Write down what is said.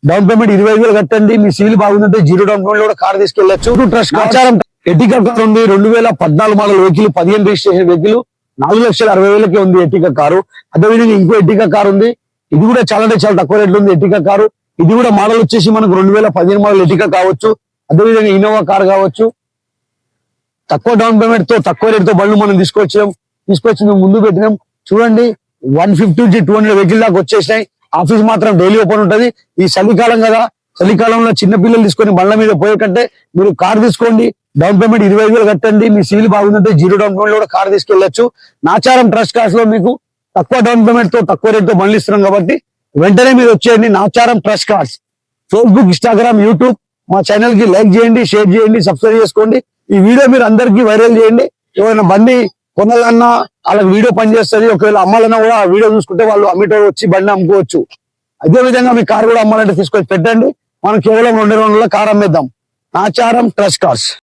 Down payment 25,000 కట్టండి. మీ civil బాగుందంటే 0 down payment కూడా కార్ తీసుకెళ్లొచ్చు. ట్రస్ట్ ఆచారం ఎటికా కార్ ఉంది. 2014 మోడల్ వెహికల్, 15 రిజిస్ట్రేషన్ వెహికల్, 4,60,000కే ఉంది ఎటికా కారు. అదేవిధంగా ఇంకో ఎటికా కారు ఉంది. ఇది కూడా చాలా అంటే చాలా తక్కువ రేట్లు ఉంది ఎటికా కారు. ఇది కూడా మోడల్ వచ్చేసి మనకు 2015 మోడల్ ఎటికా కావచ్చు. అదేవిధంగా ఇన్నోవా కార్ కావచ్చు. తక్కువ డౌన్ పేమెంట్ తో తక్కువ రేట్ తో బండ్లు మనం తీసుకొచ్చి మేము ముందు పెట్టినాం. చూడండి 150 నుంచి 200 వెహికల్ దాకా వచ్చేసినాయి. ఆఫీస్ మాత్రం డైలీ ఓపెన్ ఉంటది. ఈ చలికాలం కదా, చలికాలంలో చిన్న పిల్లలు తీసుకొని బండ్ల మీద పోయే కంటే మీరు కార్ తీసుకోండి. డౌన్ పేమెంట్ 25,000 కట్టండి. మీ సివిల్ బాగుందంటే 0 డౌన్ పేమెంట్ కూడా కార్ తీసుకెళ్లొచ్చు. నాచారం ట్రస్ట్ కార్స్ లో మీకు తక్కువ డౌన్ పేమెంట్ తో తక్కువ రేట్ తో బండ్లు ఇస్తున్నాం కాబట్టి వెంటనే మీరు వచ్చేయండి. Nacharam trust cars. Facebook, Instagram, YouTube మా ఛానల్ కి లైక్ చేయండి, షేర్ చేయండి, సబ్స్క్రైబ్ చేసుకోండి. ఈ వీడియో మీరు అందరికీ వైరల్ చేయండి. ఎవరైనా బండి కొనాలన్నా వాళ్ళకి వీడియో పనిచేస్తుంది. ఒకవేళ అమ్మాలన్నా కూడా ఆ వీడియో చూసుకుంటే వాళ్ళు అమ్మేటో వచ్చి బండి అమ్ముకోవచ్చు. అదే విధంగా మీ కార్ కూడా అమ్మాలంటే తీసుకొచ్చి పెట్టండి. మనం కేవలం 2 రోజుల్లో కార్ అమ్మేద్దాం. Nacharam trust cars.